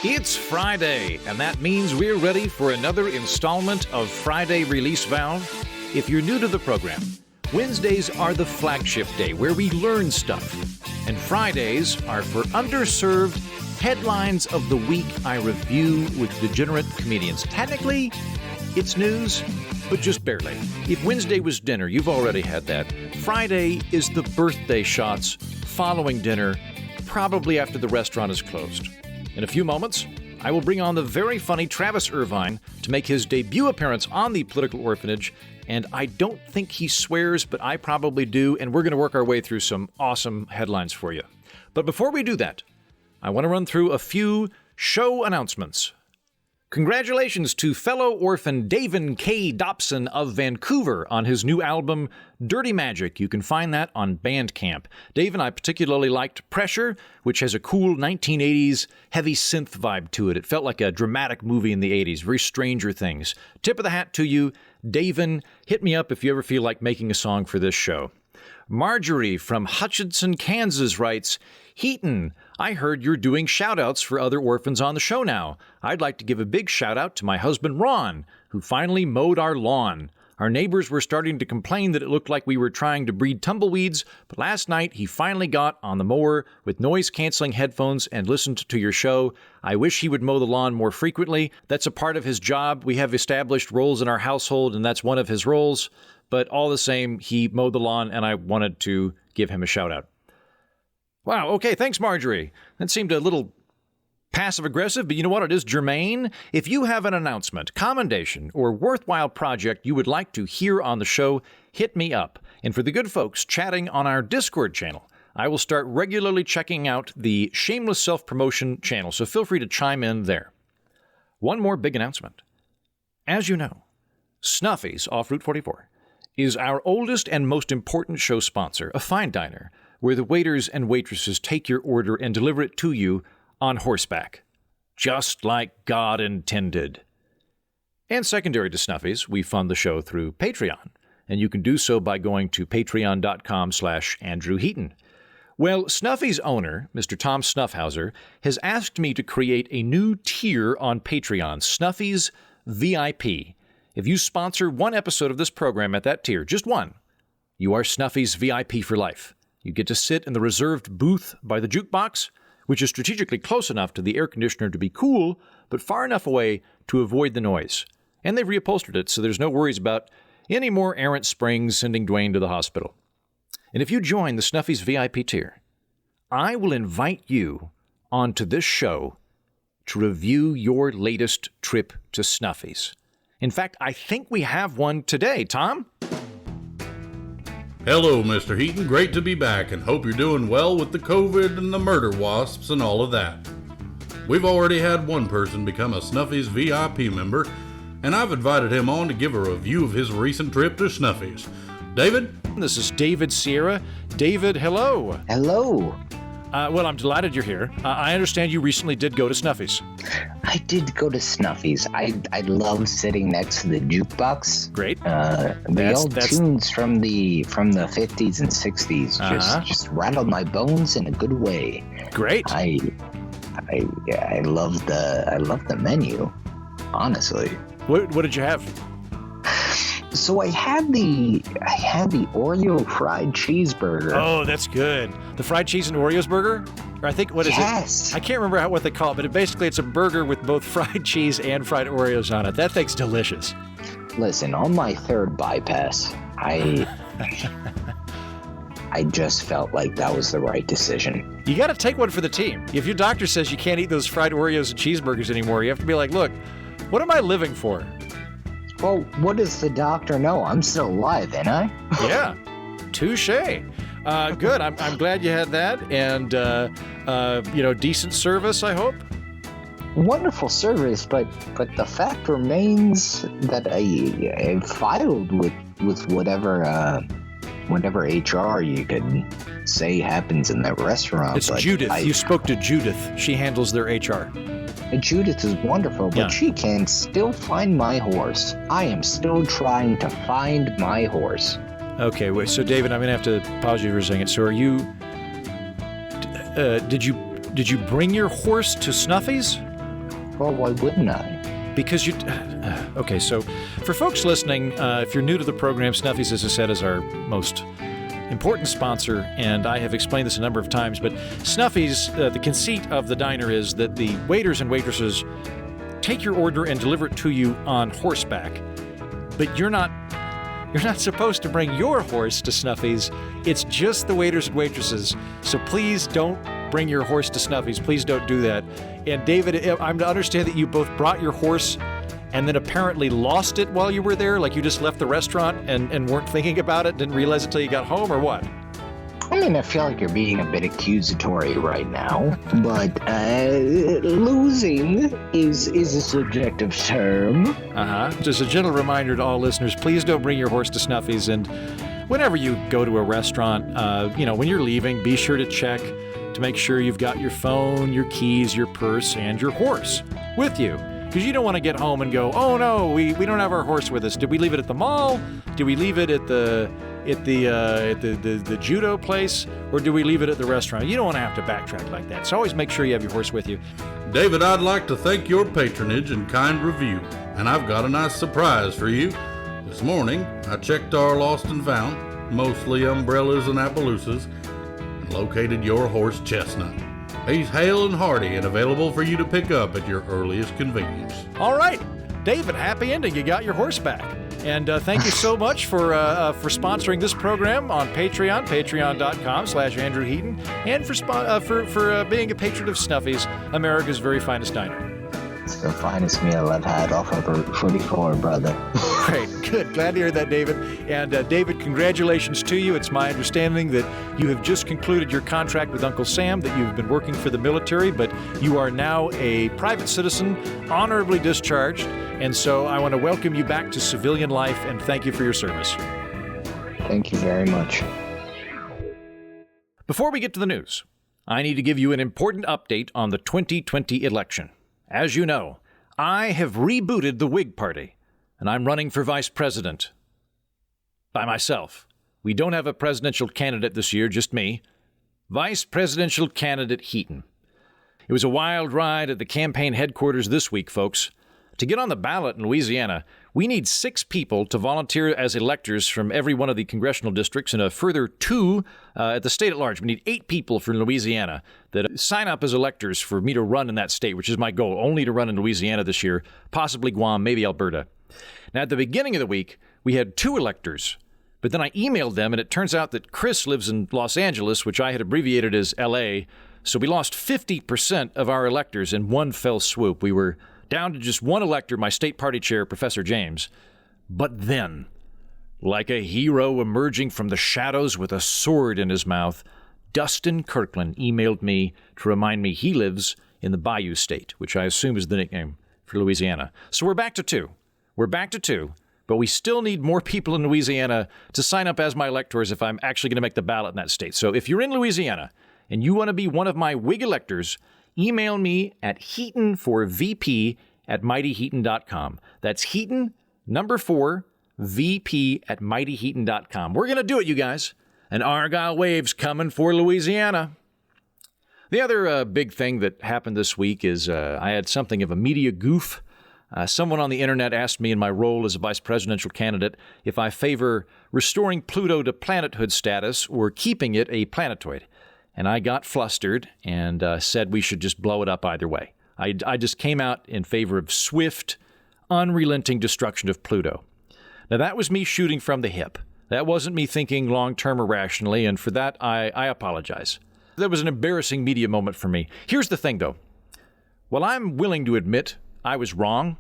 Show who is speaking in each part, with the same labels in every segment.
Speaker 1: It's Friday, and that means we're ready for another installment of Friday Release Valve. If you're new to the program, Wednesdays are the flagship day where we learn stuff, and Fridays are for underserved headlines of the week I review with degenerate comedians. Technically, it's news, but just barely. If Wednesday was dinner, you've already had that. Friday is the birthday shots following dinner, probably after the restaurant is closed. In a few moments, I will bring on the very funny Travis Irvine to make his debut appearance on the Political Orphanage, and I don't think he swears, but I probably do, and we're going to work our way through some awesome headlines for you. But before we do that, I want to run through a few show announcements. Congratulations to fellow orphan Davin K. Dobson of Vancouver on his new album, Dirty Magic. You can find that on Bandcamp. Dave and I particularly liked Pressure, which has a cool 1980s heavy synth vibe to it. It felt like a dramatic movie in the 80s, very Stranger Things. Tip of the hat to you, Davin. Hit me up if you ever feel like making a song for this show. Marjorie from Hutchinson, Kansas writes, Heaton, I heard you're doing shout-outs for other orphans on the show now. I'd like to give a big shout-out to my husband, Ron, who finally mowed our lawn. Our neighbors were starting to complain that it looked like we were trying to breed tumbleweeds, but last night he finally got on the mower with noise-canceling headphones and listened to your show. I wish he would mow the lawn more frequently. That's a part of his job. We have established roles in our household, and that's one of his roles. But all the same, he mowed the lawn, and I wanted to give him a shout-out. Wow, okay, thanks, Marjorie. That seemed a little passive-aggressive, but you know what? It is germane. If you have an announcement, commendation, or worthwhile project you would like to hear on the show, hit me up. And for the good folks chatting on our Discord channel, I will start regularly checking out the Shameless Self-Promotion channel, so feel free to chime in there. One more big announcement. As you know, Snuffy's off Route 44 is our oldest and most important show sponsor, a fine diner, where the waiters and waitresses take your order and deliver it to you on horseback, just like God intended. And secondary to Snuffy's, we fund the show through Patreon, and you can do so by going to patreon.com/Andrew Heaton. Well, Snuffy's owner, Mr. Tom Snuffhauser, has asked me to create a new tier on Patreon, Snuffy's VIP. If you sponsor one episode of this program at that tier, just one, you are Snuffy's VIP for life. You get to sit in the reserved booth by the jukebox, which is strategically close enough to the air conditioner to be cool, but far enough away to avoid the noise. And they've reupholstered it, so there's no worries about any more errant springs sending Dwayne to the hospital. And if you join the Snuffy's VIP tier, I will invite you onto this show to review your latest trip to Snuffy's. In fact, I think we have one today. Tom?
Speaker 2: Hello, Mr. Heaton. Great to be back, and hope you're doing well with the COVID and the murder wasps and all of that. We've already had one person become a Snuffy's VIP member, and I've invited him on to give a review of his recent trip to Snuffy's. David?
Speaker 1: This is David Sierra. David, hello.
Speaker 3: Hello.
Speaker 1: Well, I'm delighted you're here. I understand you recently did go to Snuffy's.
Speaker 3: I did go to Snuffy's. I love sitting next to the jukebox.
Speaker 1: Great.
Speaker 3: The old tunes from the 50s and 60s just rattled my bones in a good way.
Speaker 1: Great.
Speaker 3: I love the menu, honestly.
Speaker 1: What did you have?
Speaker 3: So I had the Oreo fried cheeseburger.
Speaker 1: Oh, that's good. The fried cheese and Oreos burger? Or I think, what is it?
Speaker 3: Yes.
Speaker 1: I can't remember what they call it, but basically it's a burger with both fried cheese and fried Oreos on it. That thing's delicious.
Speaker 3: Listen, on my third bypass, I just felt like that was the right decision.
Speaker 1: You got to take one for the team. If your doctor says you can't eat those fried Oreos and cheeseburgers anymore, you have to be like, look, what am I living for?
Speaker 3: Well, what does the doctor know? I'm still alive, ain't I?
Speaker 1: Yeah, touche. Good. I'm glad you had that, and decent service, I hope.
Speaker 3: Wonderful service, but the fact remains that I filed with whatever HR you could say happens in that restaurant.
Speaker 1: It's Judith. You spoke to Judith. She handles their HR.
Speaker 3: Judith is wonderful, but she can still find my horse. I am still trying to find my horse.
Speaker 1: Okay, wait. So, David, I'm going to have to pause you for a second. So, are you? Did you bring your horse to Snuffy's?
Speaker 3: Well, why wouldn't I?
Speaker 1: Because you... Okay, so for folks listening, if you're new to the program, Snuffy's, as I said, is our most important sponsor, and I have explained this a number of times, but Snuffy's, the conceit of the diner is that the waiters and waitresses take your order and deliver it to you on horseback, but you're not supposed to bring your horse to Snuffy's. It's just the waiters and waitresses, so please don't bring your horse to Snuffy's. Please don't do that. And David, I'm to understand that you both brought your horse and then apparently lost it while you were there? Like you just left the restaurant and weren't thinking about it, didn't realize it until you got home, or what?
Speaker 3: I mean, I feel like you're being a bit accusatory right now, but losing is a subjective term.
Speaker 1: Just a gentle reminder to all listeners, please don't bring your horse to Snuffy's, and whenever you go to a restaurant, when you're leaving, be sure to check to make sure you've got your phone, your keys, your purse, and your horse with you. Because you don't want to get home and go, oh no, we don't have our horse with us. Did we leave it at the mall? Did we leave it at the judo place? Or do we leave it at the restaurant? You don't want to have to backtrack like that. So always make sure you have your horse with you.
Speaker 2: David, I'd like to thank your patronage and kind review. And I've got a nice surprise for you. This morning, I checked our lost and found, mostly umbrellas and Appaloosas, and located your horse, Chestnut. He's hale and hearty and available for you to pick up at your earliest convenience.
Speaker 1: All right, David, happy ending. You got your horse back. And thank you so much for sponsoring this program on Patreon, patreon.com/Andrew Heaton, and for being a patron of Snuffy's, America's very finest diner.
Speaker 3: It's the finest meal I've had off of Route 44, brother.
Speaker 1: Great, good. Glad to hear that, David. And David, congratulations to you. It's my understanding that you have just concluded your contract with Uncle Sam, that you've been working for the military, but you are now a private citizen, honorably discharged. And so I want to welcome you back to civilian life and thank you for your service.
Speaker 3: Thank you very much.
Speaker 1: Before we get to the news, I need to give you an important update on the 2020 election. As you know, I have rebooted the Whig Party, and I'm running for vice president. By myself. We don't have a presidential candidate this year, just me. Vice presidential candidate Heaton. It was a wild ride at the campaign headquarters this week, folks. To get on the ballot in Louisiana, we need 6 people to volunteer as electors from every one of the congressional districts and a further 2 at the state at large. We need 8 people from Louisiana that sign up as electors for me to run in that state, which is my goal, only to run in Louisiana this year, possibly Guam, maybe Alberta. Now, at the beginning of the week, we had 2 electors, but then I emailed them, and it turns out that Chris lives in Los Angeles, which I had abbreviated as L.A., so we lost 50% of our electors in one fell swoop. We were down to just one elector, my state party chair, Professor James. But then, like a hero emerging from the shadows with a sword in his mouth, Dustin Kirkland emailed me to remind me he lives in the Bayou State, which I assume is the nickname for Louisiana. So we're back to 2. We're back to 2, but we still need more people in Louisiana to sign up as my electors if I'm actually going to make the ballot in that state. So if you're in Louisiana and you want to be one of my Whig electors, email me at heaton4vp@mightyheaton.com. That's Heaton, 4, vp@mightyheaton.com. We're going to do it, you guys. An Argyle wave's coming for Louisiana. The other big thing that happened this week is I had something of a media goof. Someone on the internet asked me in my role as a vice presidential candidate if I favor restoring Pluto to planethood status or keeping it a planetoid. And I got flustered and said we should just blow it up either way. I just came out in favor of swift, unrelenting destruction of Pluto. Now, that was me shooting from the hip. That wasn't me thinking long-term or rationally, and for that, I apologize. That was an embarrassing media moment for me. Here's the thing, though. While I'm willing to admit I was wrong,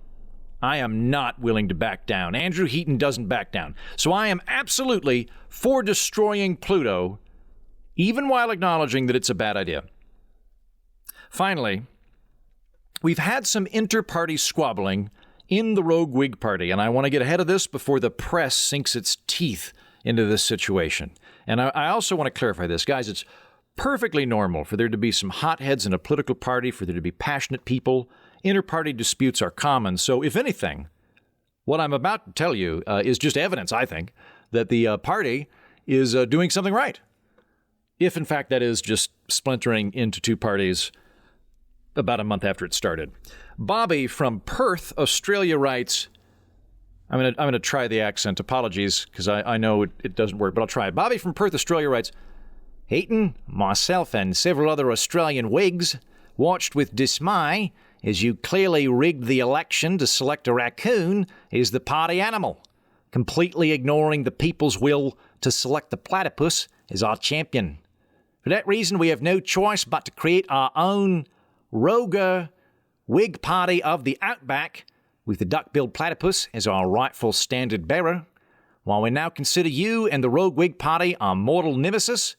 Speaker 1: I am not willing to back down. Andrew Heaton doesn't back down. So I am absolutely for destroying Pluto, even while acknowledging that it's a bad idea. Finally, we've had some inter-party squabbling in the rogue Whig Party, and I want to get ahead of this before the press sinks its teeth into this situation. And I also want to clarify this. Guys, it's perfectly normal for there to be some hotheads in a political party, for there to be passionate people. Inter-party disputes are common. So if anything, what I'm about to tell you is just evidence, I think, that the party is doing something right. If, in fact, that is just splintering into 2 parties about a month after it started. Bobby from Perth, Australia writes, I'm gonna try the accent. Apologies, because I know it doesn't work, but I'll try it. Bobby from Perth, Australia writes, Heaton, myself and several other Australian Whigs watched with dismay as you clearly rigged the election to select a raccoon as the party animal, completely ignoring the people's will to select the platypus as our champion. For that reason, we have no choice but to create our own rogue Whig party of the outback, with the duck-billed platypus as our rightful standard bearer. While we now consider you and the rogue Whig party our mortal nemesis,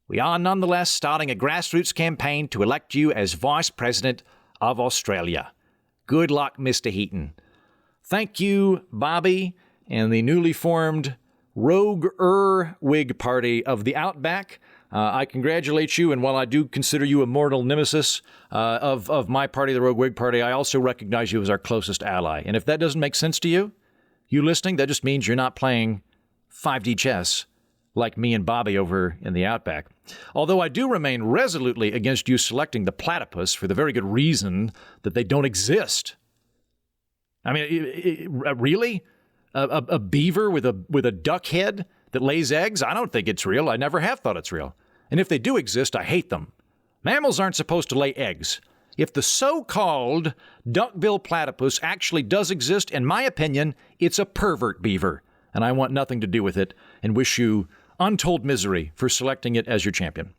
Speaker 1: we are nonetheless starting a grassroots campaign to elect you as Vice President of Australia. Good luck, Mr. Heaton. Thank you, Bobby, and the newly formed rogue Whig party of the outback. I congratulate you, and while I do consider you a mortal nemesis of my party, the Rogue Whig Party, I also recognize you as our closest ally. And if that doesn't make sense to you, you listening, that just means you're not playing 5D chess like me and Bobby over in the Outback. Although I do remain resolutely against you selecting the platypus for the very good reason that they don't exist. I mean, really? A beaver with a duck head that lays eggs? I don't think it's real. I never have thought it's real. And if they do exist, I hate them. Mammals aren't supposed to lay eggs. If the so-called duck-billed platypus actually does exist, in my opinion, it's a pervert beaver. And I want nothing to do with it and wish you untold misery for selecting it as your champion.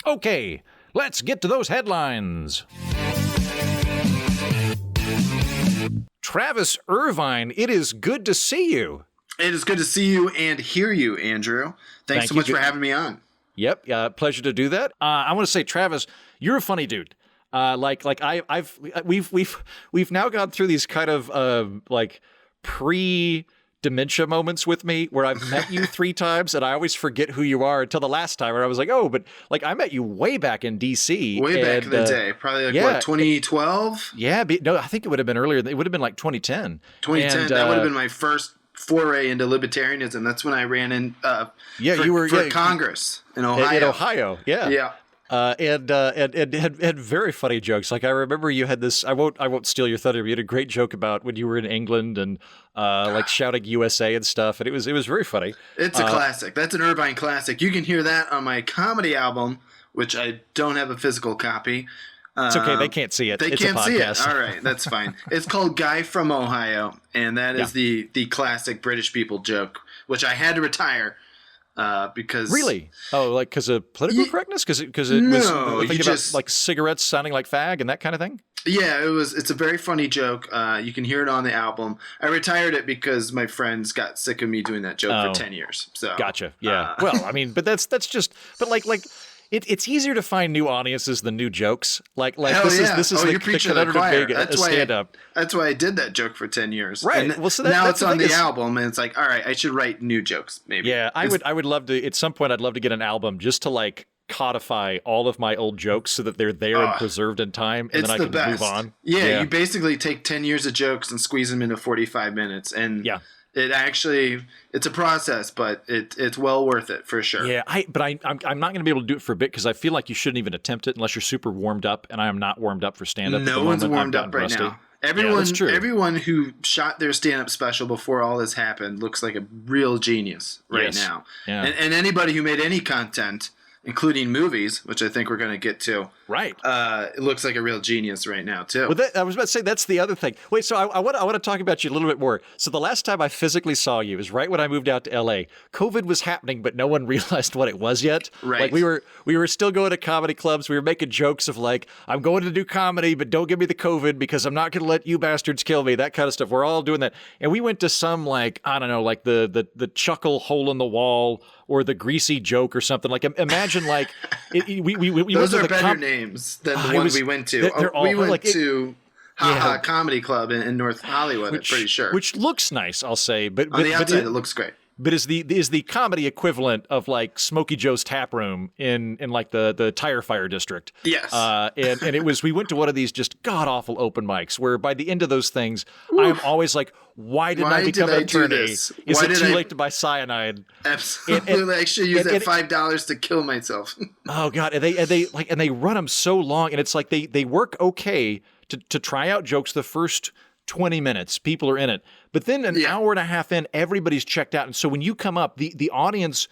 Speaker 1: Okay, let's get to those headlines. Travis Irvine, it is good to see you.
Speaker 4: It is good to see you and hear you, Andrew. Thanks so much for having me on.
Speaker 1: Yep, pleasure to do that. I want to say, Travis, you're a funny dude. We've now gone through these kind of pre-dementia moments with me where I've met you 3 times and I always forget who you are until the last time where I was like, oh, but like I met you way back in DC.
Speaker 4: Way back in the day, probably what, 2012?
Speaker 1: Yeah, no, I think it would have been earlier. It would have been like 2010.
Speaker 4: 2010.
Speaker 1: And,
Speaker 4: that would have been my first foray into libertarianism. That's when I ran in for Congress in Ohio.
Speaker 1: In Ohio, yeah.
Speaker 4: Yeah.
Speaker 1: And had very funny jokes. Like I remember you had this. I won't steal your thunder. But you had a great joke about when you were in England and like shouting USA and stuff. And it was very funny.
Speaker 4: It's a classic. That's an Irvine classic. You can hear that on my comedy album, which I don't have a physical copy.
Speaker 1: It's okay. They can't see it.
Speaker 4: They
Speaker 1: it's
Speaker 4: can't
Speaker 1: a
Speaker 4: see it.
Speaker 1: podcast.
Speaker 4: All right, that's fine. It's called Guy from Ohio, and that is the classic British people joke, which I had to retire. Because
Speaker 1: really, like because of political correctness, because it was thinking about like cigarettes sounding like fag and that kind of thing.
Speaker 4: Yeah, it's a very funny joke. You can hear it on the album. I retired it because my friends got sick of me doing that joke for 10 years. So
Speaker 1: gotcha. Yeah. Well, I mean, but that's just like. It's easier to find new audiences than new jokes. Like this is
Speaker 4: you're preaching to the choir.
Speaker 1: That's stand-up.
Speaker 4: That's why I did that joke for 10 years.
Speaker 1: Right.
Speaker 4: And now it's on the album, and it's like, all right, I should write new jokes. Maybe.
Speaker 1: Yeah, I would love to. At some point, I'd love to get an album just to like codify all of my old jokes so that they're there and preserved in time, and then I can move on.
Speaker 4: Yeah, you basically take 10 years of jokes and squeeze them into 45 minutes, and it's a process, but it's well worth it for sure.
Speaker 1: Yeah, I'm not going to be able to do it for a bit because I feel like you shouldn't even attempt it unless you're super warmed up, and I am not warmed up for stand-up.
Speaker 4: No one's warmed up right now. Everyone who shot their stand-up special before all this happened looks like a real genius now. Yeah. And anybody who made any content, including movies, which I think we're going to get to.
Speaker 1: Right.
Speaker 4: It looks like a real genius right now, too.
Speaker 1: Well, I was about to say, that's the other thing. Wait, so I want to talk about you a little bit more. So the last time I physically saw you was right when I moved out to L.A. COVID was happening, but no one realized what it was yet.
Speaker 4: Right.
Speaker 1: Like we were still going to comedy clubs. We were making jokes of like, I'm going to do comedy, but don't give me the COVID because I'm not going to let you bastards kill me, that kind of stuff. We're all doing that. And we went to some like, I don't know, like the chuckle hole in the wall or the greasy joke or something. Like imagine like we
Speaker 4: those
Speaker 1: went
Speaker 4: are
Speaker 1: to
Speaker 4: better names than the one we went to. We went to Comedy Club in North Hollywood, I'm pretty sure.
Speaker 1: Which looks nice, I'll say. But
Speaker 4: on the outside, it looks great.
Speaker 1: but is the comedy equivalent of like Smokey Joe's Tap Room in like the Tire Fire District.
Speaker 4: Yes.
Speaker 1: And it was, we went to one of these just god awful open mics where by the end of those things, I am always like, why did I become an attorney? Is it too late to buy cyanide?
Speaker 4: Absolutely. I should use that $5 to kill myself.
Speaker 1: Oh God. And they run them so long, and it's like they work okay to try out jokes the first 20 minutes, people are in it. But then an hour and a half in, everybody's checked out. And so when you come up, the audience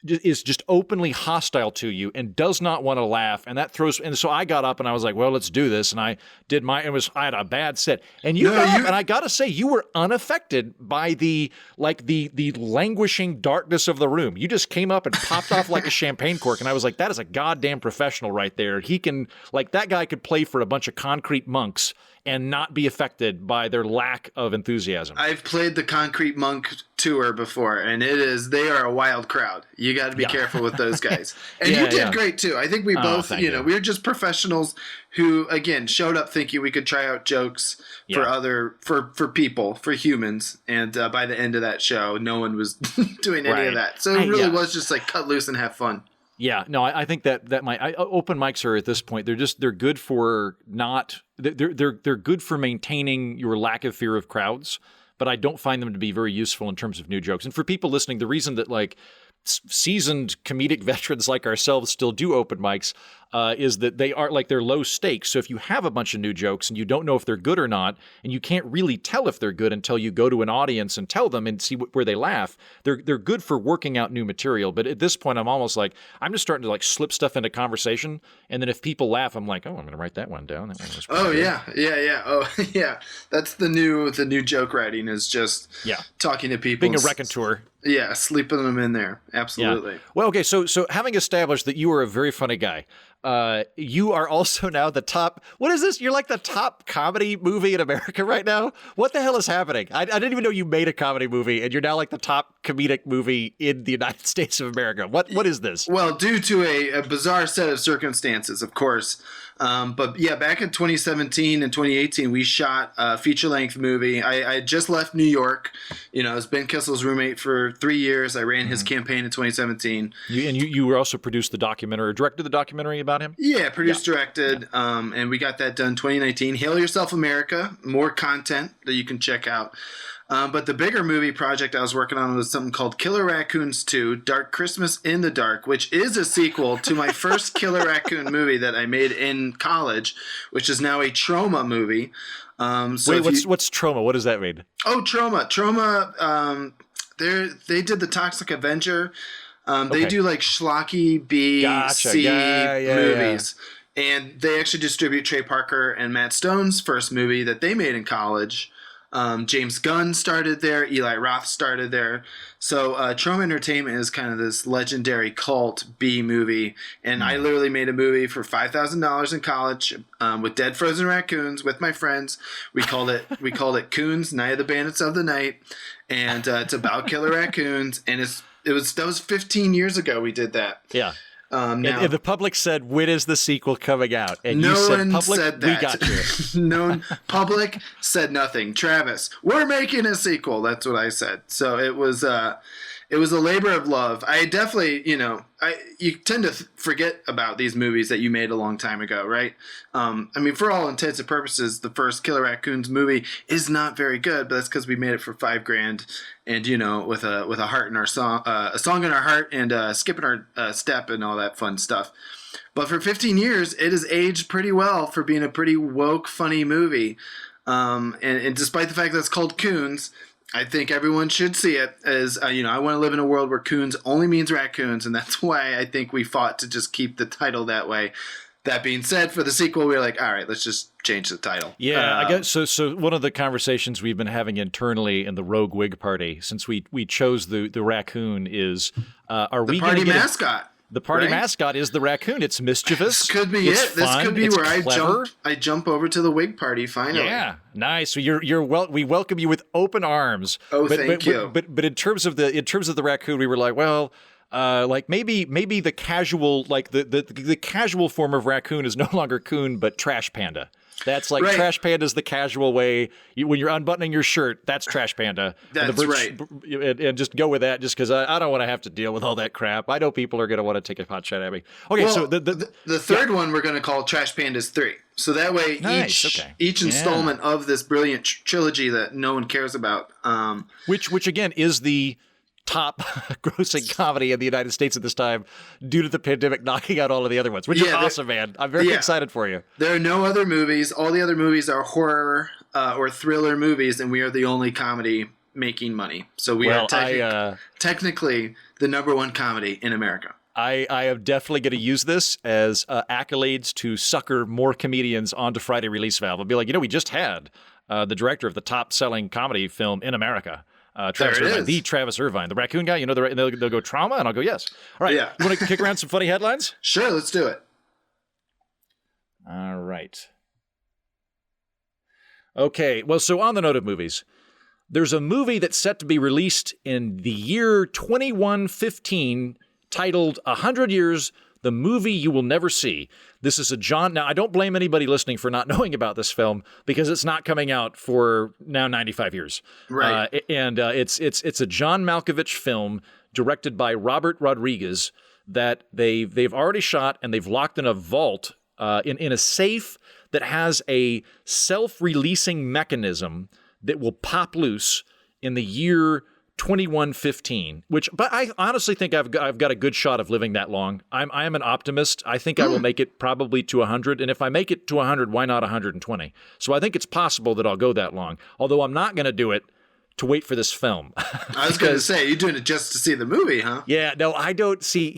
Speaker 1: is just openly hostile to you and does not want to laugh. And that throws, and so I got up and I was like, well, let's do this. And I did I had a bad set. And you got up, and I got to say, you were unaffected by the languishing darkness of the room. You just came up and popped off like a champagne cork. And I was like, that is a goddamn professional right there. He can, like, that guy could play for a bunch of concrete monks and not be affected by their lack of enthusiasm.
Speaker 4: I've played the Concrete Monk tour before, and they are a wild crowd. You got to be careful with those guys. And you did great too. I think we both, we were just professionals who, again, showed up thinking we could try out jokes for people, for humans. And by the end of that show, no one was doing any of that. So it really was just like cut loose and have fun.
Speaker 1: Yeah, no, I think that open mics are at this point, they're good for they're good for maintaining your lack of fear of crowds, but I don't find them to be very useful in terms of new jokes. And for people listening, the reason that like seasoned comedic veterans like ourselves still do open mics is that they're low stakes. So if you have a bunch of new jokes and you don't know if they're good or not, and you can't really tell if they're good until you go to an audience and tell them and see where they laugh, they're good for working out new material. But at this point, I'm almost like, I'm just starting to like slip stuff into conversation, and then if people laugh, I'm like, oh, I'm going to write that one down. That one was good.
Speaker 4: Yeah. Oh, yeah. That's the new joke writing is just talking to people.
Speaker 1: Being a raconteur.
Speaker 4: Yeah, sleeping them in there. Absolutely.
Speaker 1: Yeah. Well, okay, so having established that you are a very funny guy, you are also now the top. What is this? You're like the top comedy movie in America right now? What the hell is happening? I didn't even know you made a comedy movie, and you're now like the top comedic movie in the United States of America. What is this?
Speaker 4: Well, due to a bizarre set of circumstances, of course. But yeah, back in 2017 and 2018, we shot a feature-length movie. I had just left New York. I was Ben Kissel's roommate for 3 years. I ran his campaign in 2017.
Speaker 1: You were also produced the documentary, or directed the documentary about him?
Speaker 4: Yeah, directed, and we got that done 2019. Hail Yourself America, more content that you can check out. But the bigger movie project I was working on was something called Killer Raccoons 2, Dark Christmas in the Dark, which is a sequel to my first Killer Raccoon movie that I made in college, which is now a Trauma movie.
Speaker 1: What's Trauma? What does that mean?
Speaker 4: Oh, Trauma. They did the Toxic Avenger. They do like schlocky B, C movies. Yeah. And they actually distribute Trey Parker and Matt Stone's first movie that they made in college. James Gunn started there. Eli Roth started there. So Trauma Entertainment is kind of this legendary cult B movie. And I literally made a movie for $5,000 in college with dead frozen raccoons with my friends. We called it Coons, Night of the Bandits of the Night. And it's about killer raccoons. And that was 15 years ago we did that.
Speaker 1: Yeah. And the public said, when is the sequel coming out? And
Speaker 4: no
Speaker 1: you said,
Speaker 4: one
Speaker 1: public,
Speaker 4: said that.
Speaker 1: We got you.
Speaker 4: No, public said nothing. Travis, we're making a sequel. That's what I said. So it was a labor of love. I definitely, you tend to forget about these movies that you made a long time ago, right? For all intents and purposes, the first Killer Raccoons movie is not very good, but that's because we made it for $5,000, and with a heart in our song, a song in our heart, and skipping our step and all that fun stuff. But for 15 years, it has aged pretty well for being a pretty woke, funny movie. And despite the fact that it's called Coons, I think everyone should see it as, I want to live in a world where coons only means raccoons, and that's why I think we fought to just keep the title that way. That being said, for the sequel, we were like, all right, let's just change the title.
Speaker 1: Yeah, I guess so. One of the conversations we've been having internally in the Rogue Whig Party since we chose the raccoon is, are we going to get
Speaker 4: mascot?
Speaker 1: The party mascot is the raccoon. It's mischievous.
Speaker 4: This could be it. This could be where I jump over to the Whig Party finally.
Speaker 1: Yeah, nice. So we welcome you with open arms.
Speaker 4: Oh, thank you.
Speaker 1: But in terms of the raccoon, we were like, well, maybe the casual the casual form of raccoon is no longer coon but trash panda. That's like Trash Panda's the casual way. When you're unbuttoning your shirt, that's Trash Panda.
Speaker 4: That's right.
Speaker 1: And just go with that, just because I don't want to have to deal with all that crap. I know people are going to want to take a pot shot at me. Okay, so
Speaker 4: the third one we're going to call Trash Pandas 3. So that way, each installment of this brilliant trilogy that no one cares about,
Speaker 1: which again is the top grossing comedy in the United States at this time due to the pandemic knocking out all of the other ones, which is awesome, man. I'm very excited for you.
Speaker 4: There are no other movies. All the other movies are horror or thriller movies, and we are the only comedy making money. So we are technically the number one comedy in America.
Speaker 1: I am definitely going to use this as accolades to sucker more comedians onto Friday Release Valve. I'll be like, we just had the director of the top-selling comedy film in America, Travis Irvine, the Travis Irvine, the raccoon guy. They'll go trauma, and I'll go yes. All right, you want to kick around some funny headlines?
Speaker 4: Sure, let's do it.
Speaker 1: All right. Okay, well, so on the note of movies, there's a movie that's set to be released in the year 2115 titled 100 Years, the Movie You Will Never See. This is now I don't blame anybody listening for not knowing about this film because it's not coming out for now 95 years.
Speaker 4: Right.
Speaker 1: It's a John Malkovich film directed by Robert Rodriguez that they've already shot and they've locked in a vault in a safe that has a self-releasing mechanism that will pop loose in the year 2115, but I honestly think I've got a good shot of living that long. I am an optimist. I think I will make it probably to 100, and if I make it to 100, why not 120? So I think it's possible that I'll go that long, although I'm not going to do it to wait for this film.
Speaker 4: I was going to say, you're doing it just to see the movie, huh?
Speaker 1: Yeah, no, I don't see.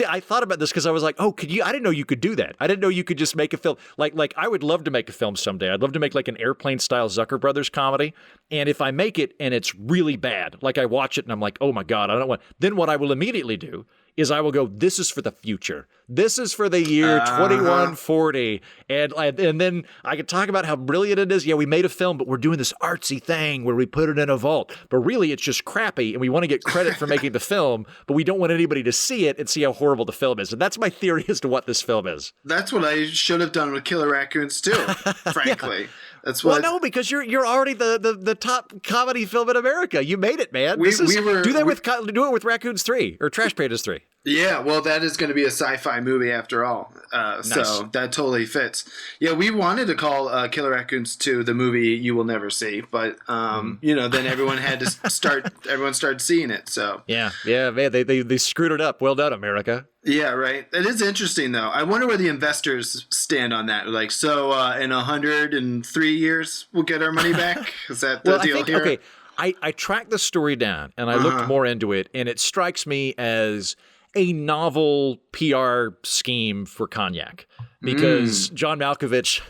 Speaker 1: I thought about this because I was like, oh, could you? I didn't know you could do that. I didn't know you could just make a film. Like I would love to make a film someday. I'd love to make like an Airplane-style Zucker Brothers comedy. And if I make it and it's really bad, like I watch it and I'm like, oh my God, I don't want. Then what I will immediately do is I will go, this is for the future. This is for the year 2140. And then I can talk about how brilliant it is. Yeah, we made a film, but we're doing this artsy thing where we put it in a vault. But really, it's just crappy, and we want to get credit for making the film, but we don't want anybody to see it and see how horrible the film is. And that's my theory as to what this film is.
Speaker 4: That's what I should have done with Killer Raccoons too, frankly. Yeah. That's what.
Speaker 1: Well, no, because you're already the top comedy film in America. You made it, man. Do it with Raccoons 3 or Trash Pandas 3.
Speaker 4: Yeah, well, that is going to be a sci-fi movie after all. Nice. So that totally fits. Yeah, we wanted to call Killer Raccoons 2 the movie you will never see, but then everyone had to everyone started seeing it. So
Speaker 1: yeah, man, they screwed it up. Well done, America.
Speaker 4: Yeah, right. It is interesting though. I wonder where the investors stand on that. Like, so in 103 years we'll get our money back. Is that the deal here?
Speaker 1: Okay, I tracked the story down and I looked more into it, and it strikes me as a novel PR scheme for cognac, because John Malkovich,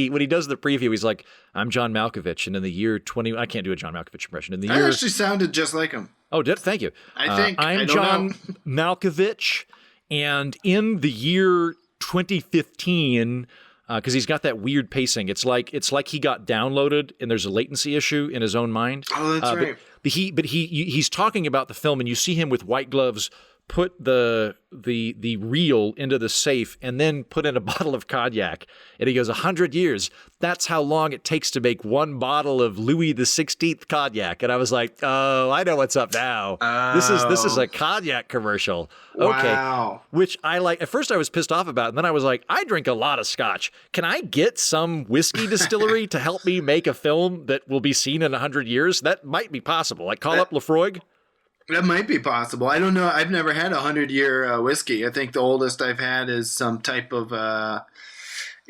Speaker 1: when he does the preview, he's like, I'm John Malkovich, and in the year I can't do a John Malkovich impression.
Speaker 4: I actually sounded just like him.
Speaker 1: Oh, thank you.
Speaker 4: I'm
Speaker 1: John Malkovich, and in the year 2015, because he's got that weird pacing. It's like he got downloaded and there's a latency issue in his own mind.
Speaker 4: Oh, that's right.
Speaker 1: But he's talking about the film, and you see him with white gloves put the reel into the safe and then put in a bottle of cognac. And he goes, 100 years. That's how long it takes to make one bottle of Louis XVI cognac. And I was like, oh, I know what's up now. Oh. This is a cognac commercial. Okay.
Speaker 4: Wow.
Speaker 1: Which I like. At first I was pissed off about it, and then I was like, I drink a lot of scotch. Can I get some whiskey distillery to help me make a film that will be seen in 100 years? That might be possible. Like call up Lafroig.
Speaker 4: That might be possible. I don't know. I've never had 100-year whiskey. I think the oldest I've had is some type of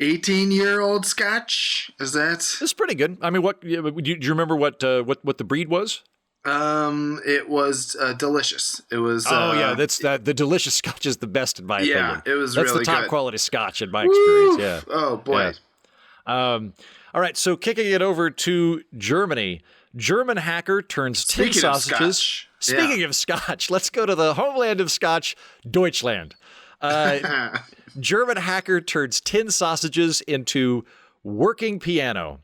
Speaker 4: 18-year-old Scotch. Is that?
Speaker 1: It's pretty good. I mean, do you remember what the breed was?
Speaker 4: It was delicious. It was.
Speaker 1: The delicious Scotch is the best in my opinion.
Speaker 4: Yeah, it was.
Speaker 1: That's
Speaker 4: really
Speaker 1: the top
Speaker 4: good.
Speaker 1: quality Scotch in my experience. Yeah.
Speaker 4: Oh boy.
Speaker 1: Yeah. All right. So kicking it over to Germany. German hacker turns 10 sausages. Speaking of Scotch, let's go to the homeland of Scotch, Deutschland. German hacker turns 10 sausages into working piano.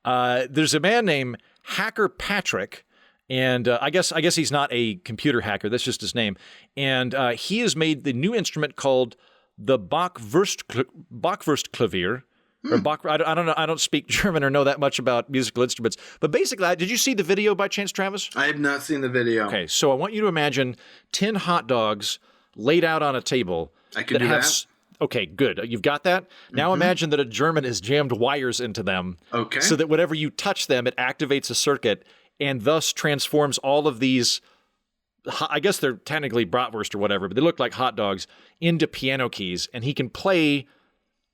Speaker 1: There's a man named Hacker Patrick, and I guess he's not a computer hacker. That's just his name. And he has made the new instrument called the Bratwurst clavier. Or Bach. I don't know. I don't speak German or know that much about musical instruments. But basically, did you see the video by chance, Travis?
Speaker 4: I have not seen the video.
Speaker 1: Okay, so I want you to imagine 10 hot dogs laid out on a table.
Speaker 4: I can do that.
Speaker 1: Okay, good. You've got that? Now imagine that a German has jammed wires into them.
Speaker 4: Okay.
Speaker 1: So that whenever you touch them, it activates a circuit and thus transforms all of these, I guess they're technically bratwurst or whatever, but they look like hot dogs, into piano keys. And he can play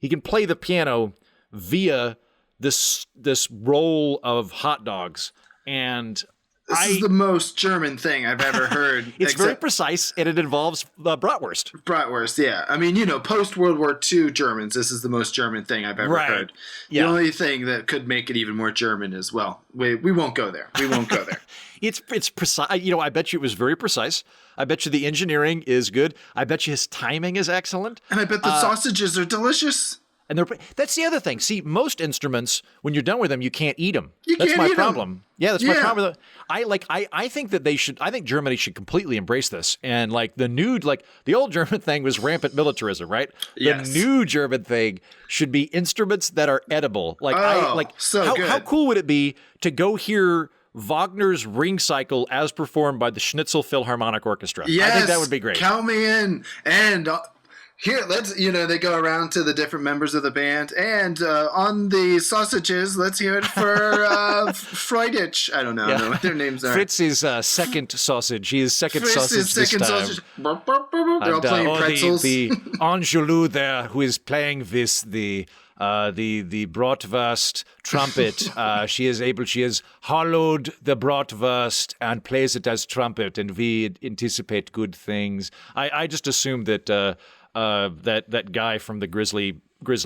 Speaker 1: the piano via this roll of hot dogs. And
Speaker 4: this is the most German thing I've ever heard.
Speaker 1: It's very precise, and it involves bratwurst.
Speaker 4: Bratwurst, yeah. I mean, post-World War II Germans, this is the most German thing I've ever heard. Yeah. The only thing that could make it even more German is, well, we won't go there. We won't go there.
Speaker 1: It's precise. I bet you it was very precise. I bet you the engineering is good. I bet you his timing is excellent.
Speaker 4: And I bet the sausages are delicious.
Speaker 1: And that's the other thing. See, most instruments, when you're done with them, you can't eat them.
Speaker 4: That's
Speaker 1: my problem. Yeah, that's my problem. I think that I think Germany should completely embrace this. And the old German thing was rampant militarism, right?
Speaker 4: Yes.
Speaker 1: The new German thing should be instruments that are edible. How cool would it be to go hear Wagner's Ring Cycle as performed by the Schnitzel Philharmonic Orchestra?
Speaker 4: Yes,
Speaker 1: I think that would be great.
Speaker 4: Count me in. And here, they go around to the different members of the band, and on the sausages, let's hear it for Freudich. I don't know what their names are.
Speaker 1: Fritz is second sausage. He is second
Speaker 4: Fritz
Speaker 1: sausage
Speaker 4: is second
Speaker 1: this time.
Speaker 4: sausage. They're all playing pretzels.
Speaker 1: The Angelou there, who is playing this, the bratwurst trumpet. She has hollowed the bratwurst and plays it as trumpet, and we anticipate good things. I just assume that that guy from the Grizzly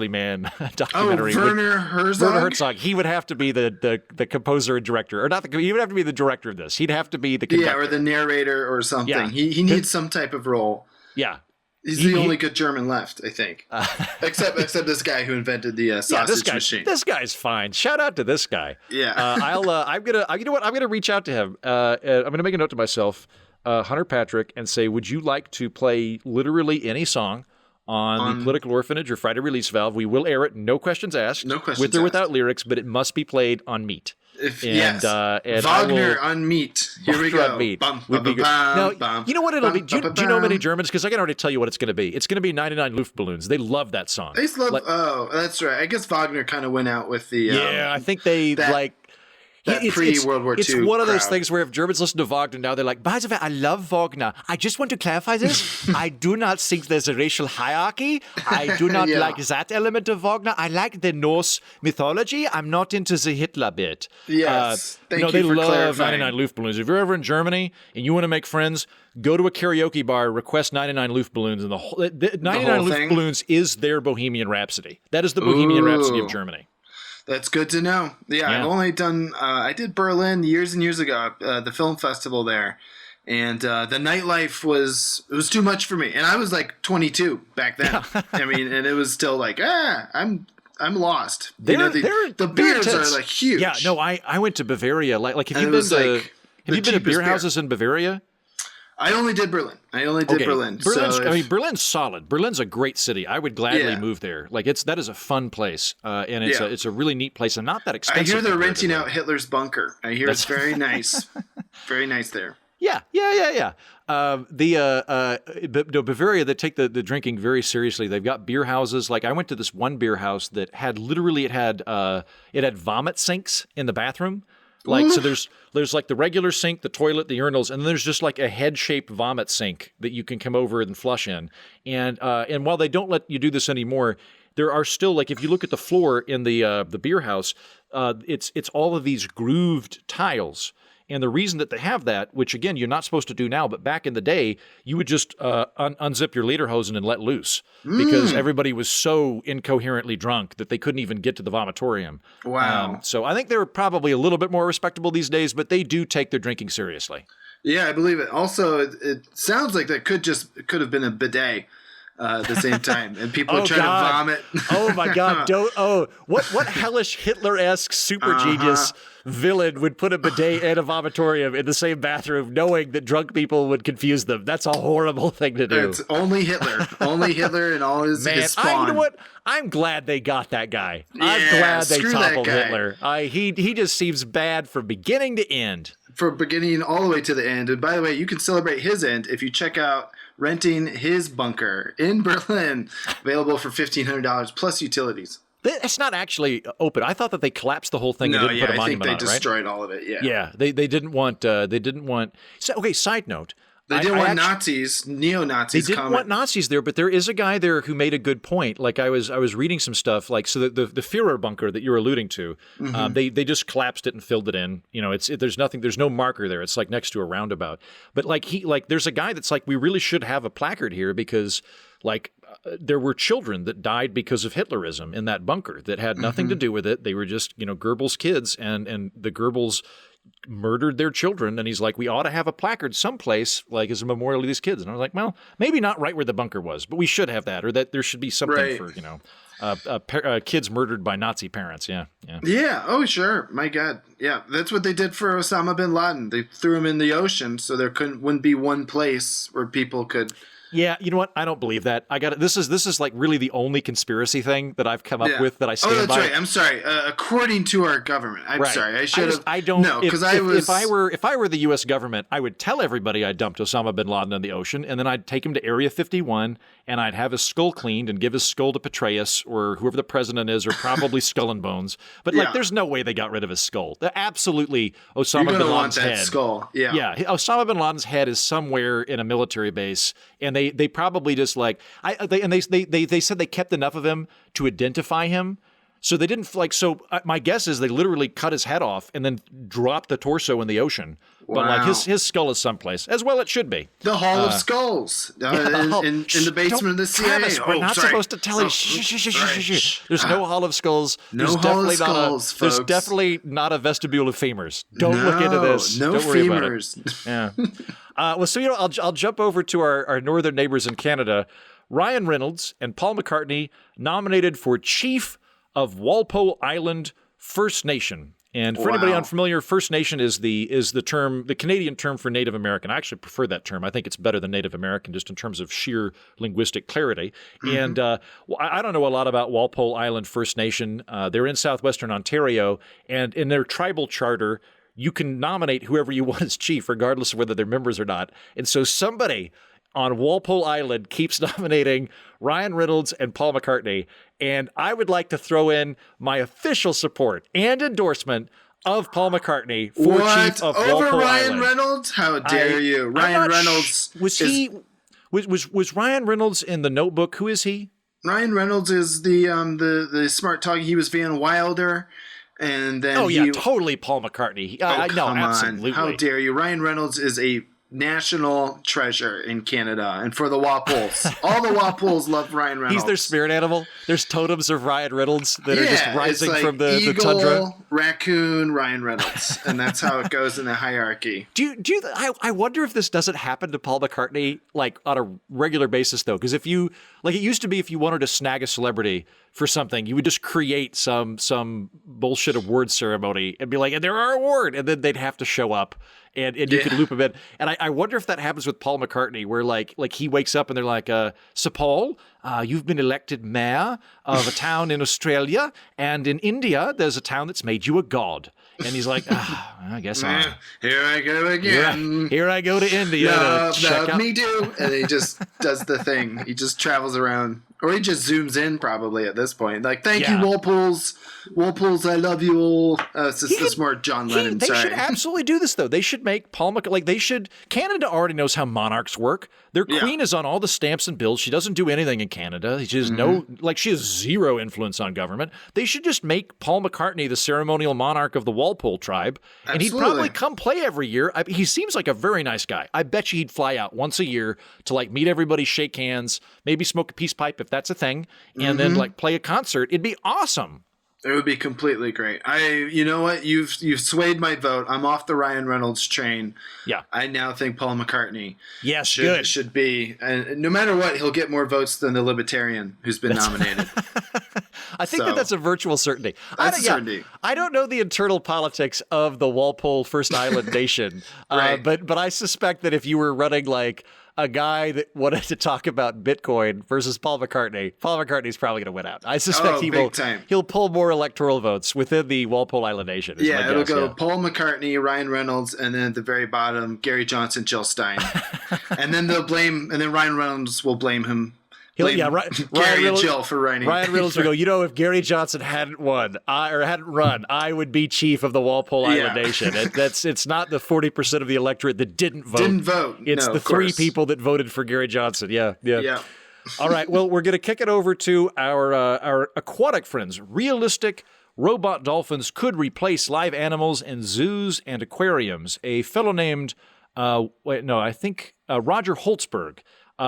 Speaker 1: Man documentary.
Speaker 4: Werner Herzog?
Speaker 1: Werner Herzog. He would have to be the composer and director, or not. He would have to be the director of this. He'd have to be the conductor.
Speaker 4: Yeah, or the narrator or something.
Speaker 1: Yeah.
Speaker 4: He needs some type of role.
Speaker 1: Yeah.
Speaker 4: He's the only good German left, I think. Except this guy who invented the sausage machine.
Speaker 1: This guy's fine. Shout out to this guy.
Speaker 4: Yeah.
Speaker 1: I'm gonna reach out to him. I'm gonna make a note to myself, Hunter Patrick, and say, would you like to play literally any song on the Political Orphanage or Friday Release Valve? We will air it, no questions asked.
Speaker 4: No questions
Speaker 1: with or
Speaker 4: asked.
Speaker 1: Without lyrics, but it must be played on Meat.
Speaker 4: And Wagner on Meat. Here we go.
Speaker 1: Now, you know what it'll be? Do you know many Germans? Because I can already tell you what it's going to be. It's going to be 99 Luftballons. They love that song.
Speaker 4: They love. That's right. I guess Wagner kind of went out with the.
Speaker 1: I think they
Speaker 4: pre-World War II
Speaker 1: It's one of those things where if Germans listen to Wagner now, they're like, by the way, I love Wagner. I just want to clarify this. I do not think there's a racial hierarchy. I do not like that element of Wagner. I like the Norse mythology. I'm not into the Hitler bit.
Speaker 4: Yes. Thank you
Speaker 1: they
Speaker 4: for
Speaker 1: love
Speaker 4: clarifying.
Speaker 1: 99 Luftballons. If you're ever in Germany and you want to make friends, go to a karaoke bar, request 99 Luftballons, and the 99 Luftballons is their Bohemian Rhapsody. That is the Bohemian Rhapsody of Germany.
Speaker 4: That's good to know. Yeah. I've only done, I did Berlin years and years ago, the film festival there. And the nightlife was too much for me. And I was like 22 back then. I mean, and it was still like, I'm lost. The beers are like huge.
Speaker 1: Yeah, no, I went to Bavaria. Like have you been to beer houses in Bavaria?
Speaker 4: I only did Berlin. Berlin.
Speaker 1: Berlin's solid. Berlin's a great city. I would gladly move there. Like that is a fun place, and it's a really neat place and not that expensive.
Speaker 4: I hear they're renting out Hitler's bunker. I hear it's very nice, very nice there.
Speaker 1: Yeah. Bavaria, they take the drinking very seriously. They've got beer houses. Like I went to this one beer house that had it had vomit sinks in the bathroom. So there's like the regular sink, the toilet, the urinals, and then there's just like a head-shaped vomit sink that you can come over and flush in. And while they don't let you do this anymore, there are still, like, if you look at the floor in the beer house, it's all of these grooved tiles. And the reason that they have that, which again you're not supposed to do now, but back in the day you would just unzip your lederhosen and let loose because everybody was so incoherently drunk that they couldn't even get to the vomitorium.
Speaker 4: Wow!
Speaker 1: So I think they're probably a little bit more respectable these days, but they do take their drinking seriously.
Speaker 4: Yeah, I believe it. Also, it sounds like that could have been a bidet. at the same time, and people are trying to vomit.
Speaker 1: Oh my God! What hellish Hitler-esque super genius villain would put a bidet and a vomitorium in the same bathroom, knowing that drunk people would confuse them? That's a horrible thing to do.
Speaker 4: It's only Hitler, and all his spawn.
Speaker 1: You know what? I'm glad they got that guy. I'm glad they toppled Hitler. He just seems bad from beginning to end.
Speaker 4: From beginning all the way to the end. And by the way, you can celebrate his end if you check out renting his bunker in Berlin, available for $1,500 plus utilities.
Speaker 1: It's not actually open. I thought that they collapsed the whole thing and didn't put a monument on it, right?
Speaker 4: I think they destroyed all of it, yeah.
Speaker 1: Yeah, they didn't want... So, okay, side note.
Speaker 4: They didn't want Nazis, neo-Nazis.
Speaker 1: They didn't want Nazis there, but there is a guy there who made a good point. Like I was reading some stuff, like so the Führer bunker that you're alluding to, they just collapsed it and filled it in. You know, there's no marker there. It's like next to a roundabout. But there's a guy that's like, we really should have a placard here because there were children that died because of Hitlerism in that bunker that had nothing to do with it. They were just Goebbels' kids, and the Goebbels murdered their children, and he's like, we ought to have a placard someplace like as a memorial to these kids. And I was like, well, maybe not right where the bunker was, but we should have that, or that there should be something for kids murdered by Nazi parents. Yeah.
Speaker 4: Oh sure, my God, yeah, that's what they did for Osama bin Laden. They threw him in the ocean so there wouldn't be one place where people could.
Speaker 1: Yeah, you know what? I don't believe that. I got it. This is like really the only conspiracy thing that I've come up with that I stand by.
Speaker 4: Oh, that's right. I'm sorry. According to our government, I'm sorry. I should have.
Speaker 1: I don't. No, because if I were the U.S. government, I would tell everybody I dumped Osama bin Laden in the ocean, and then I'd take him to Area 51, and I'd have his skull cleaned and give his skull to Petraeus or whoever the president is, or probably Skull and Bones. But there's no way they got rid of his skull. Absolutely, Osama bin Laden's head.
Speaker 4: Skull. Yeah.
Speaker 1: Osama bin Laden's head is somewhere in a military base, and they probably just they said they kept enough of him to identify him. So they didn't my guess is they literally cut his head off and then dropped the torso in the ocean. Wow. But his skull is sompace, as well it should be.
Speaker 4: The Hall of Skulls in the basement of the CIA.
Speaker 1: Travis, we're not supposed to tell you. There's no Hall of Skulls.
Speaker 4: There's
Speaker 1: definitely not a vestibule of femurs. Don't look into this.
Speaker 4: No
Speaker 1: Don't worry
Speaker 4: femurs.
Speaker 1: About it. Yeah. I'll jump over to our northern neighbors in Canada. Ryan Reynolds and Paul McCartney nominated for Chief of Walpole Island First Nation. And for anybody unfamiliar, First Nation is the term, the Canadian term for Native American. I actually prefer that term. I think it's better than Native American just in terms of sheer linguistic clarity. And I don't know a lot about Walpole Island First Nation. They're in southwestern Ontario, and in their tribal charter, you can nominate whoever you want as chief, regardless of whether they're members or not. And so somebody on Walpole Island keeps nominating Ryan Reynolds and Paul McCartney, and I would like to throw in my official support and endorsement of Paul McCartney for Chief of Walpole
Speaker 4: Ryan
Speaker 1: Island.
Speaker 4: Reynolds? How dare you? Ryan Reynolds
Speaker 1: was Ryan Reynolds in The Notebook? Who is he?
Speaker 4: Ryan Reynolds is the smart talking. He was Van Wilder. And then
Speaker 1: totally Paul McCartney. Absolutely.
Speaker 4: How dare you? Ryan Reynolds is a national treasure in Canada, and for the Walpoles. All the Walpoles love Ryan Reynolds.
Speaker 1: He's their spirit animal. There's totems of Ryan Reynolds that are just rising from the
Speaker 4: eagle,
Speaker 1: tundra.
Speaker 4: Raccoon, Ryan Reynolds. And that's how it goes in the hierarchy.
Speaker 1: I wonder if this doesn't happen to Paul McCartney like on a regular basis though, because if you it used to be if you wanted to snag a celebrity for something, you would just create some bullshit award ceremony and be like, and they're our award, and then they'd have to show up. And you could loop him in. And I wonder if that happens with Paul McCartney, where like he wakes up and they're like, so Paul, you've been elected mayor of a town in Australia, and in India, there's a town that's made you a god. And he's like, I guess I'll.
Speaker 4: Here I go again.
Speaker 1: Here I go to India.
Speaker 4: Love me do. And he just does the thing. He just travels around. Or he just zooms in probably at this point. Like, thank you, Walpoles. Walpoles, I love you all. It's just more John Lennon.
Speaker 1: They should absolutely do this, though. They should make Paul McCartney, Canada already knows how monarchs work. Their queen is on all the stamps and bills. She doesn't do anything in Canada. She has she has zero influence on government. They should just make Paul McCartney the ceremonial monarch of the Walpole tribe. Absolutely. And he'd probably come play every year. He seems like a very nice guy. I bet you he'd fly out once a year to meet everybody, shake hands, maybe smoke a peace pipe if that's a thing, and then play a concert. It'd be awesome.
Speaker 4: It would be completely great. You know what? You've swayed my vote. I'm off the Ryan Reynolds train.
Speaker 1: Yeah.
Speaker 4: I now think Paul McCartney.
Speaker 1: Yes,
Speaker 4: should be. And no matter what, he'll get more votes than the Libertarian who's been nominated.
Speaker 1: I think that's a virtual certainty.
Speaker 4: That's a certainty.
Speaker 1: I don't know the internal politics of the Walpole First Island Nation,
Speaker 4: right.
Speaker 1: But I suspect that if you were running like a guy that wanted to talk about Bitcoin versus Paul McCartney's probably going to win out. I suspect he'll pull more electoral votes within the Walpole Island Nation.
Speaker 4: Yeah, it'll go Paul McCartney, Ryan Reynolds, and then at the very bottom, Gary Johnson, Jill Stein. And then Ryan Reynolds will blame him. Gary and Jill for running.
Speaker 1: Ryan Reynolds will go, if Gary Johnson hadn't run, I would be chief of the Walpole Island Nation. It's not the 40% of the electorate that didn't vote. It's the 3 people that voted for Gary Johnson. Yeah. All right. Well, we're going to kick it over to our aquatic friends. Realistic robot dolphins could replace live animals in zoos and aquariums. A fellow named, Roger Holtzberg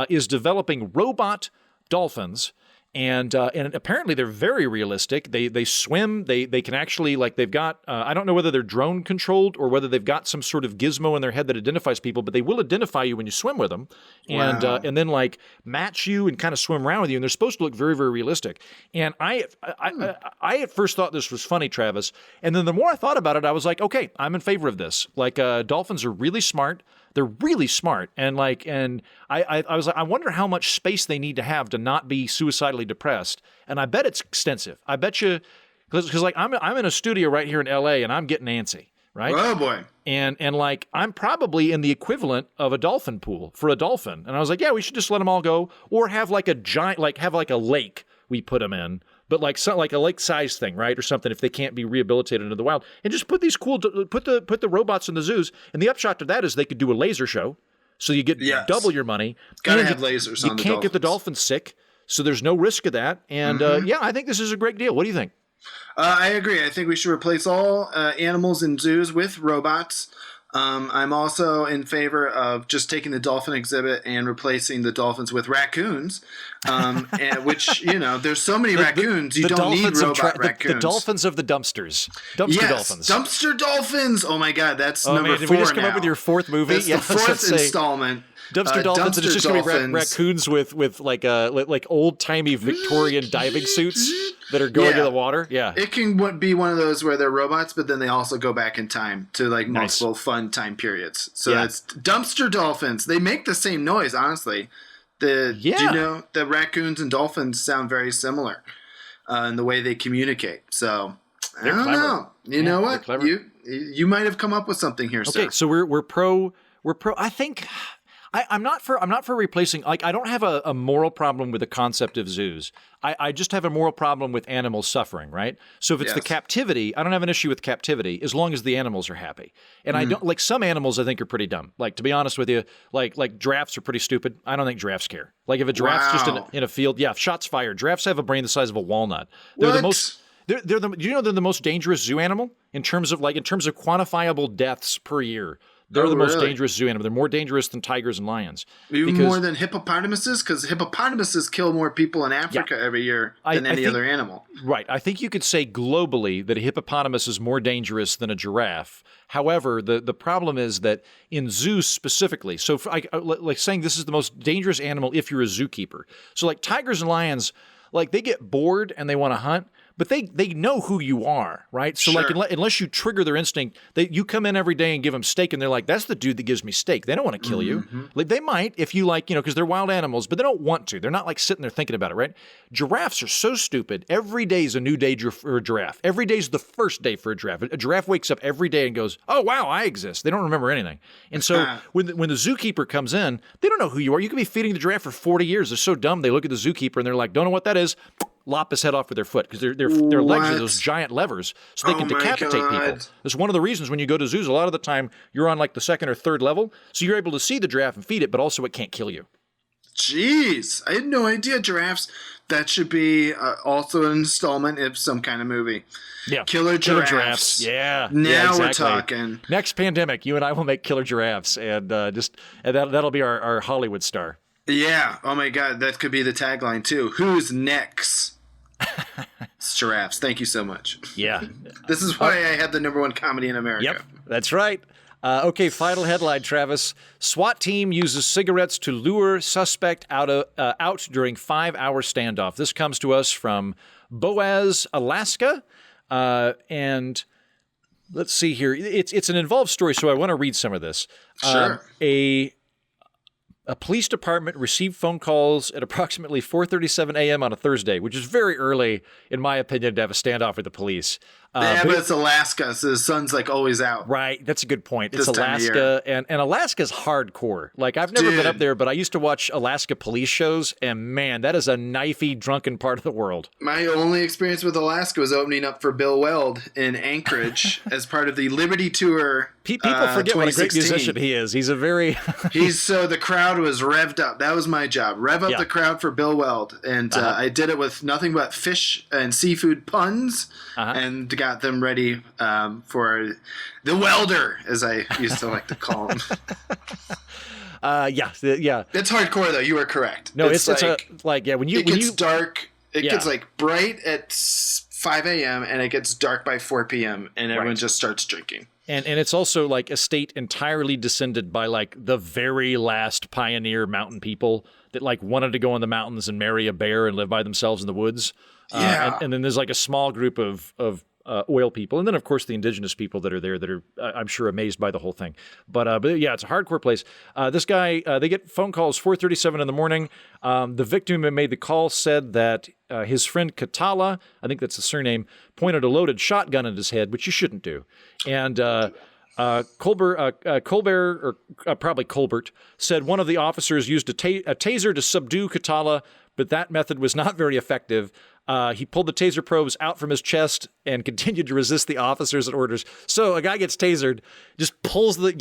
Speaker 1: is developing robot dolphins, and apparently they're very realistic. They swim. They can actually, like, they've got I don't know whether they're drone controlled or whether they've got some sort of gizmo in their head that identifies people, but they will identify you when you swim with them, and then like match you and kind of swim around with you. And they're supposed to look very, very realistic. And I at first thought this was funny, Travis, and then the more I thought about it, I was like, okay, I'm in favor of this. Like, dolphins are really smart. They're really smart, and I was like, I wonder how much space they need to have to not be suicidally depressed, and I bet it's extensive. I bet you, because like I'm in a studio right here in L.A. and I'm getting antsy, right?
Speaker 4: Oh boy!
Speaker 1: And like I'm probably in the equivalent of a dolphin pool for a dolphin, and I was like, yeah, we should just let them all go, or have like a giant, like have like a lake we put them in. But like a lake-sized thing, right, or something, if they can't be rehabilitated into the wild, and just put these put the robots in the zoos. And the upshot to that is they could do a laser show, so you get double your money.
Speaker 4: Gotta have lasers.
Speaker 1: You can't get the dolphins sick, so there's no risk of that. And I think this is a great deal. What do you think?
Speaker 4: I agree. I think we should replace all animals in zoos with robots. I'm also in favor of just taking the dolphin exhibit and replacing the dolphins with raccoons, which, there's so many raccoons, you don't need robot raccoons.
Speaker 1: The dolphins of the dumpsters. Dolphins.
Speaker 4: Dumpster dolphins. Oh, my God. That's number 4 now.
Speaker 1: Did we just come up with your 4th movie?
Speaker 4: That's the 4th installment.
Speaker 1: Dumpster dolphins, and it's just going to be raccoons with like old-timey Victorian diving suits that are going to the water. Yeah.
Speaker 4: It can be one of those where they're robots, but then they also go back in time to like multiple fun time periods. So it's dumpster dolphins. They make the same noise, honestly. Do you know the raccoons and dolphins sound very similar in the way they communicate? So I don't know. You know what? You might have come up with something here, sir.
Speaker 1: Okay, so we're pro. I think. I'm not for replacing. Like, I don't have a moral problem with the concept of zoos. I just have a moral problem with animals suffering, right? So if it's the captivity, I don't have an issue with captivity as long as the animals are happy. And I don't like some animals. I think are pretty dumb. Like, to be honest with you, like giraffes are pretty stupid. I don't think giraffes care. Like, if a giraffe's just in a field, shots fired. Giraffes have a brain the size of a walnut. They're the most. They're the most dangerous zoo animal in terms of quantifiable deaths per year. They're the most dangerous zoo animal. They're more dangerous than tigers and lions.
Speaker 4: Even more than hippopotamuses? Because hippopotamuses kill more people in Africa every year than any other animal.
Speaker 1: Right. I think you could say globally that a hippopotamus is more dangerous than a giraffe. However, the problem is that in zoos specifically, so like saying this is the most dangerous animal if you're a zookeeper. So like tigers and lions, like they get bored and they want to hunt. But they know who you are, right? So like unless you trigger their instinct, you come in every day and give them steak, and they're like, "That's the dude that gives me steak." They don't want to kill you. Like they might if you because they're wild animals, but they don't want to. They're not like sitting there thinking about it, right? Giraffes are so stupid. Every day is a new day for a giraffe. Every day is the first day for a giraffe. A giraffe wakes up every day and goes, "Oh wow, I exist." They don't remember anything. And so when the zookeeper comes in, they don't know who you are. You could be feeding the giraffe for 40 years. They're so dumb. They look at the zookeeper and they're like, "Don't know what that is." Lop his head off with their foot because their legs are those giant levers, so they can decapitate people. That's one of the reasons when you go to zoos, a lot of the time you're on like the 2nd or 3rd level, so you're able to see the giraffe and feed it, but also it can't kill you.
Speaker 4: Jeez, I had no idea giraffes. That should be also an installment of some kind of movie.
Speaker 1: Yeah,
Speaker 4: Killer giraffes.
Speaker 1: Yeah,
Speaker 4: now we're talking.
Speaker 1: Next pandemic, you and I will make killer giraffes, and that'll be our Hollywood star. Yeah.
Speaker 4: Oh my God, that could be the tagline too. Who's next? giraffes. Thank you so much.
Speaker 1: Yeah.
Speaker 4: This is why I had the #1 comedy in America.
Speaker 1: Yep, that's right. Okay, final headline, Travis. SWAT team uses cigarettes to lure suspect out during 5-hour standoff. This comes to us from Boaz, Alaska. And let's see here. It's an involved story, so I want to read some of this.
Speaker 4: Sure.
Speaker 1: A police department received phone calls at approximately 4:37 a.m. on a Thursday, which is very early, in my opinion, to have a standoff with the police.
Speaker 4: But it's Alaska, so the sun's like always out.
Speaker 1: Right, that's a good point. It's Alaska, and Alaska's hardcore. Like, I've never been up there, but I used to watch Alaska police shows, and man, that is a knifey, drunken part of the world.
Speaker 4: My only experience with Alaska was opening up for Bill Weld in Anchorage as part of the Liberty Tour.
Speaker 1: People forget what a great musician he is. He's a very...
Speaker 4: So the crowd was revved up. That was my job. Rev up the crowd for Bill Weld. And I did it with nothing but fish and seafood puns and got them ready for the welder, as I used to like to call him.
Speaker 1: Yeah.
Speaker 4: It's hardcore, though. You were correct.
Speaker 1: No, it's when it gets
Speaker 4: dark. It gets like bright at 5 a.m. and it gets dark by 4 p.m. and everyone just starts drinking.
Speaker 1: And it's also like a state entirely descended by like the very last pioneer mountain people that like wanted to go in the mountains and marry a bear and live by themselves in the woods. And then there's like a small group of oil people, and then of course the indigenous people that are there that are I'm sure amazed by the whole thing. But yeah, it's a hardcore place. This guy, they get phone calls 4:37 in the morning. The victim who made the call said that his friend Katala, I think that's the surname, pointed a loaded shotgun at his head, which you shouldn't do. And Colbert, probably Colbert, said one of the officers used a taser to subdue Katala, but that method was not very effective. He pulled the taser probes out from his chest and continued to resist the officers' orders. So a guy gets tasered, just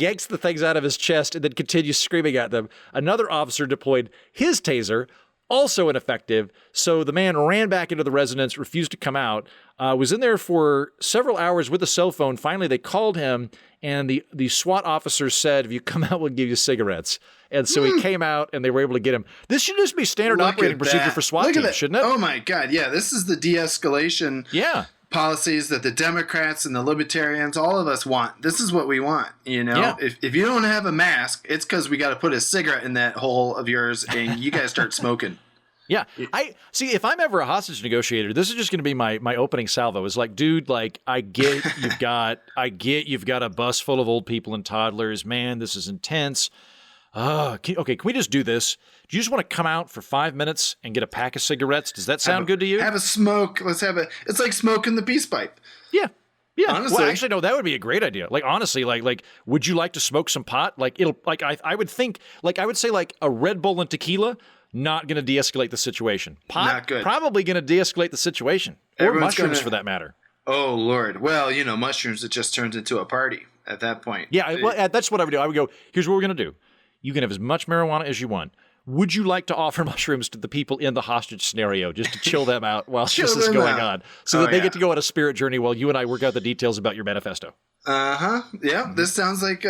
Speaker 1: yanks the things out of his chest, and then continues screaming at them. Another officer deployed his taser, also ineffective. So the man ran back into the residence, refused to come out, was in there for several hours with a cell phone. Finally, they called him, and the SWAT officers said, if you come out, we'll give you cigarettes. And so he came out, and they were able to get him. This should just be standard operating procedure for SWAT teams, shouldn't it?
Speaker 4: Oh, my God. Yeah, this is the de-escalation policies that the Democrats and the Libertarians, all of us want. This is what we want, you know? Yeah. If you don't have a mask, it's because we got to put a cigarette in that hole of yours, and you guys start smoking.
Speaker 1: Yeah, I see. If I'm ever a hostage negotiator, this is just going to be my opening salvo. Is like, dude, like I get you've got a bus full of old people and toddlers. Man, this is intense. Okay, can we just do this? Do you just want to come out for 5 minutes and get a pack of cigarettes? Does that sound good to you?
Speaker 4: Have a smoke. It's like smoking the peace pipe.
Speaker 1: Yeah. Honestly. Well, actually, no, that would be a great idea. Like, honestly, like, would you like to smoke some pot? Like, I would think, like, I would say, like, a Red Bull and tequila, not going to de-escalate the situation. Pot,
Speaker 4: not good.
Speaker 1: Probably going to de-escalate the situation. Or mushrooms, for that matter.
Speaker 4: Oh, Lord. Well, mushrooms, it just turns into a party at that point.
Speaker 1: Yeah, well, that's what I would do. I would go, here's what we're going to do. You can have as much marijuana as you want. Would you like to offer mushrooms to the people in the hostage scenario just to chill them out while this is going on? So that they get to go on a spirit journey while you and I work out the details about your manifesto.
Speaker 4: Yeah, this sounds like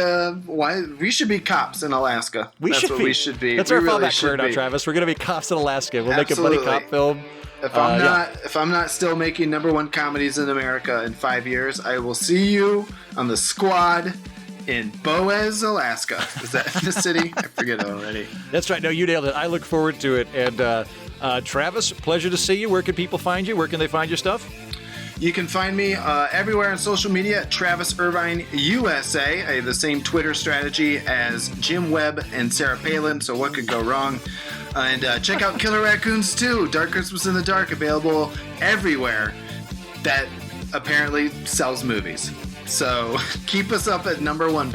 Speaker 4: why we should be cops in Alaska. That's what we should be.
Speaker 1: That's our fallback career now, Travis. We're going to be cops in Alaska. We'll make a buddy cop film.
Speaker 4: If I'm not still making #1 comedies in America in 5 years, I will see you on the squad in Boaz, Alaska. Is that the city? I forget already.
Speaker 1: That's right. No, you nailed it. I look forward to it. And Travis, pleasure to see you. Where can people find you? Where can they find your stuff?
Speaker 4: You can find me everywhere on social media at Travis Irvine USA. I have the same Twitter strategy as Jim Webb and Sarah Palin, so what could go wrong? And check out Killer Raccoons 2, Dark Christmas in the Dark, available everywhere that apparently sells movies. So keep us up at #1.